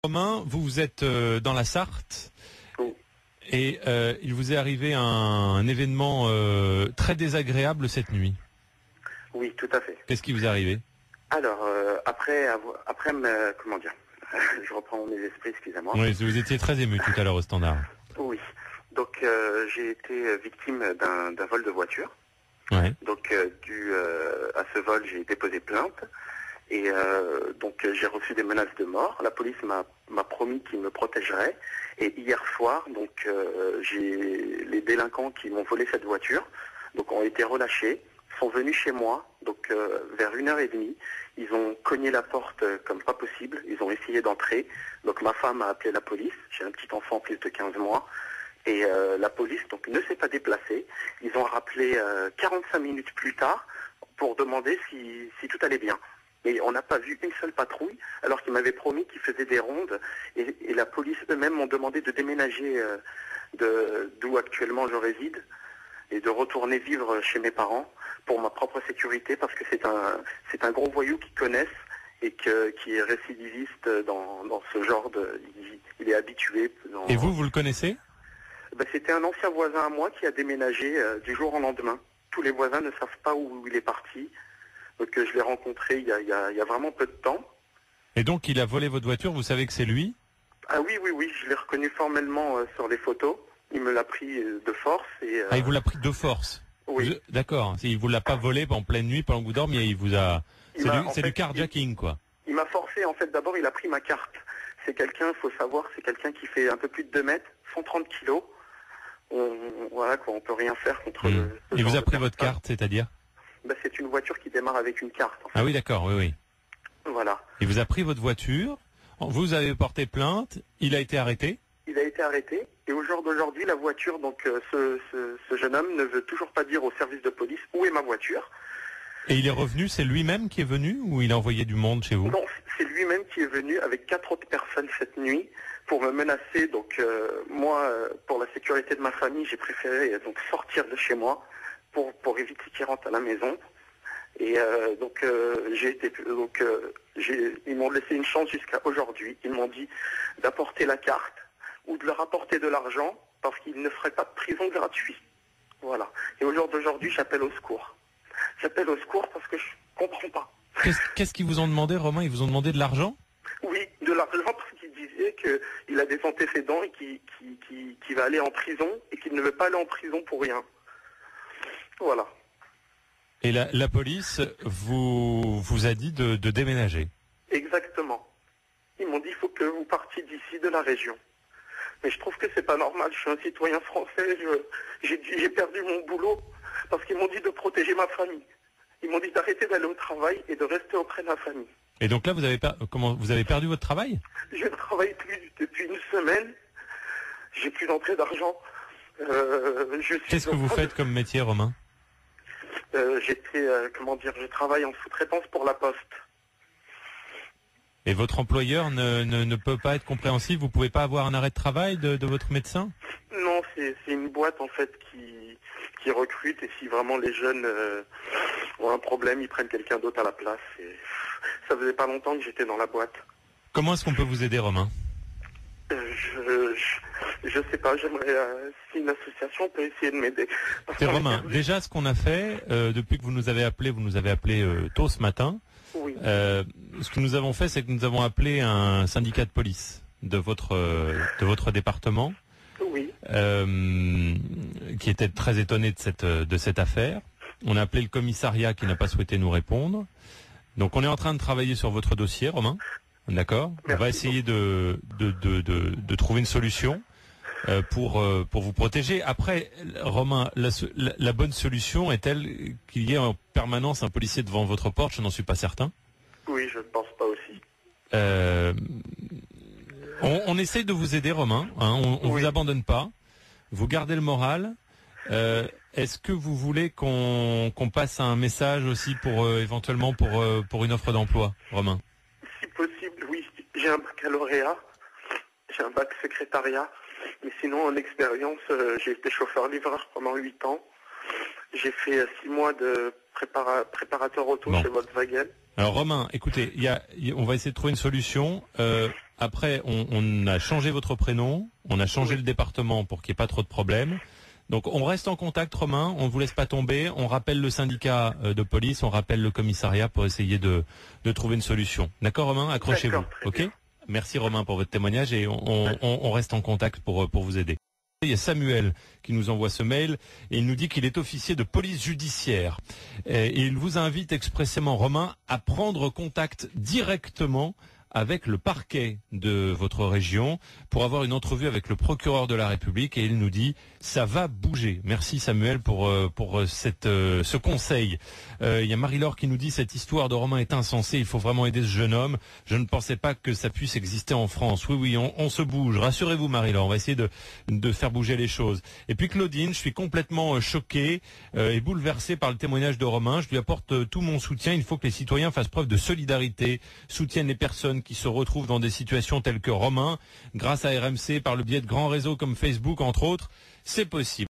Romain, vous êtes dans la Sarthe Oui. et il vous est arrivé un événement très désagréable cette nuit. Oui, tout à fait. Qu'est-ce qui vous est arrivé? Alors, comment dire, je reprends mes esprits, excusez-moi. Oui, vous étiez très ému tout à l'heure au standard. Oui. Donc, j'ai été victime d'un vol de voiture. Ouais. Donc, dû à ce vol, j'ai déposé plainte. Et donc, j'ai reçu des menaces de mort. La police m'a promis qu'il me protégerait. Et hier soir, donc, j'ai les délinquants qui m'ont volé cette voiture, donc, ont été relâchés, sont venus chez moi, donc, vers 1h30. Ils ont cogné la porte comme pas possible. Ils ont essayé d'entrer. Donc, ma femme a appelé la police. J'ai un petit enfant plus de 15 mois. Et la police donc ne s'est pas déplacée. Ils ont rappelé 45 minutes plus tard pour demander si tout allait bien. Et on n'a pas vu une seule patrouille, alors qu'ils m'avaient promis qu'ils faisaient des rondes. Et la police eux-mêmes m'ont demandé de déménager d'où actuellement je réside et de retourner vivre chez mes parents pour ma propre sécurité, parce que c'est un gros voyou qu'ils connaissent et qui est récidiviste dans ce genre de... Il est habitué. Et vous le connaissez? C'était un ancien voisin à moi qui a déménagé du jour au lendemain. Tous les voisins ne savent pas où il est parti. Donc je l'ai rencontré il y a vraiment peu de temps. Et donc il a volé votre voiture, vous savez que c'est lui? Ah oui, je l'ai reconnu formellement sur les photos. Il me l'a pris de force. Ah, il vous l'a pris de force? Oui. D'accord, il vous l'a pas volé en pleine nuit pendant que vous dormiez, il vous a... C'est du carjacking, quoi. Il m'a forcé, en fait, d'abord il a pris ma carte. C'est quelqu'un, il faut savoir, c'est quelqu'un qui fait un peu plus de 2 mètres, 130 kilos. Voilà quoi, on peut rien faire contre Il vous a pris votre carte, c'est-à-dire? C'est une voiture qui démarre avec une carte. En fait. Ah oui, d'accord, oui. Voilà. Il vous a pris votre voiture, vous avez porté plainte, il a été arrêté? Il a été arrêté, et au jour d'aujourd'hui, la voiture, donc ce jeune homme ne veut toujours pas dire au service de police où est ma voiture. Et il est revenu, c'est lui-même qui est venu, ou il a envoyé du monde chez vous? Non, c'est lui-même qui est venu avec 4 autres personnes cette nuit pour me menacer. Donc moi, pour la sécurité de ma famille, j'ai préféré donc sortir de chez moi pour éviter qu'il rentre à la maison. Et ils m'ont laissé une chance jusqu'à aujourd'hui. Ils m'ont dit d'apporter la carte ou de leur apporter de l'argent parce qu'ils ne feraient pas de prison gratuit. Voilà. Et au jour d'aujourd'hui, j'appelle au secours. J'appelle au secours parce que je comprends pas. Qu'est-ce qu'ils vous ont demandé, Romain? Ils vous ont demandé de l'argent? Oui, de l'argent parce qu'il disait qu'il a des antécédents et qu'il va aller en prison et qu'il ne veut pas aller en prison pour rien. Voilà. Et la police vous a dit de déménager? Exactement. Ils m'ont dit il faut que vous partiez d'ici, de la région. Mais je trouve que c'est pas normal. Je suis un citoyen français. J'ai perdu mon boulot parce qu'ils m'ont dit de protéger ma famille. Ils m'ont dit d'arrêter d'aller au travail et de rester auprès de ma famille. Et donc là, vous avez perdu votre travail? Je ne travaille plus depuis une semaine. J'ai plus d'entrée d'argent. Qu'est-ce que vous faites comme métier, Romain? Je travaille en sous-traitance pour la Poste. Et votre employeur ne peut pas être compréhensif? Vous pouvez pas avoir un arrêt de travail de votre médecin? Non, c'est une boîte en fait qui recrute, et si vraiment les jeunes ont un problème, ils prennent quelqu'un d'autre à la place. Et ça faisait pas longtemps que j'étais dans la boîte. Comment est-ce qu'on peut vous aider, Romain? Je sais pas, j'aimerais si une association peut essayer de m'aider. C'est Romain, déjà ce qu'on a fait, depuis que vous nous avez appelé tôt ce matin, oui. Ce que nous avons fait, c'est que nous avons appelé un syndicat de police de votre département, oui. Qui était très étonné de cette affaire. On a appelé le commissariat qui n'a pas souhaité nous répondre. Donc on est en train de travailler sur votre dossier, Romain. D'accord. On va essayer de trouver une solution pour vous protéger. Après, Romain, la bonne solution est-elle qu'il y ait en permanence un policier devant votre porte? Je n'en suis pas certain. Oui, je ne pense pas aussi. On essaye de vous aider, Romain. Hein, on vous abandonne pas. Vous gardez le moral. Est-ce que vous voulez qu'on passe un message aussi éventuellement pour une offre d'emploi, Romain? Si possible, oui. J'ai un baccalauréat, j'ai un bac secrétariat, mais sinon en expérience, j'ai été chauffeur-livreur pendant 8 ans. J'ai fait 6 mois de préparateur auto chez Volkswagen. Alors Romain, écoutez, on va essayer de trouver une solution. Après, on a changé votre prénom, on a changé le département pour qu'il n'y ait pas trop de problèmes. Donc on reste en contact, Romain, on ne vous laisse pas tomber, on rappelle le syndicat de police, on rappelle le commissariat pour essayer de trouver une solution. D'accord, Romain? Accrochez-vous. Ok? Merci Romain pour votre témoignage et on reste en contact pour vous aider. Il y a Samuel qui nous envoie ce mail et il nous dit qu'il est officier de police judiciaire. Et il vous invite expressément, Romain, à prendre contact directement avec le parquet de votre région pour avoir une entrevue avec le procureur de la République et il nous dit ça va bouger. Merci Samuel pour ce conseil. Il y a Marie-Laure qui nous dit cette histoire de Romain est insensée, il faut vraiment aider ce jeune homme. Je ne pensais pas que ça puisse exister en France. Oui, on se bouge. Rassurez-vous Marie-Laure, on va essayer de faire bouger les choses. Et puis Claudine, je suis complètement choqué et bouleversé par le témoignage de Romain. Je lui apporte tout mon soutien. Il faut que les citoyens fassent preuve de solidarité, soutiennent les personnes qui se retrouvent dans des situations telles que Romain, grâce à RMC, par le biais de grands réseaux comme Facebook, entre autres, c'est possible.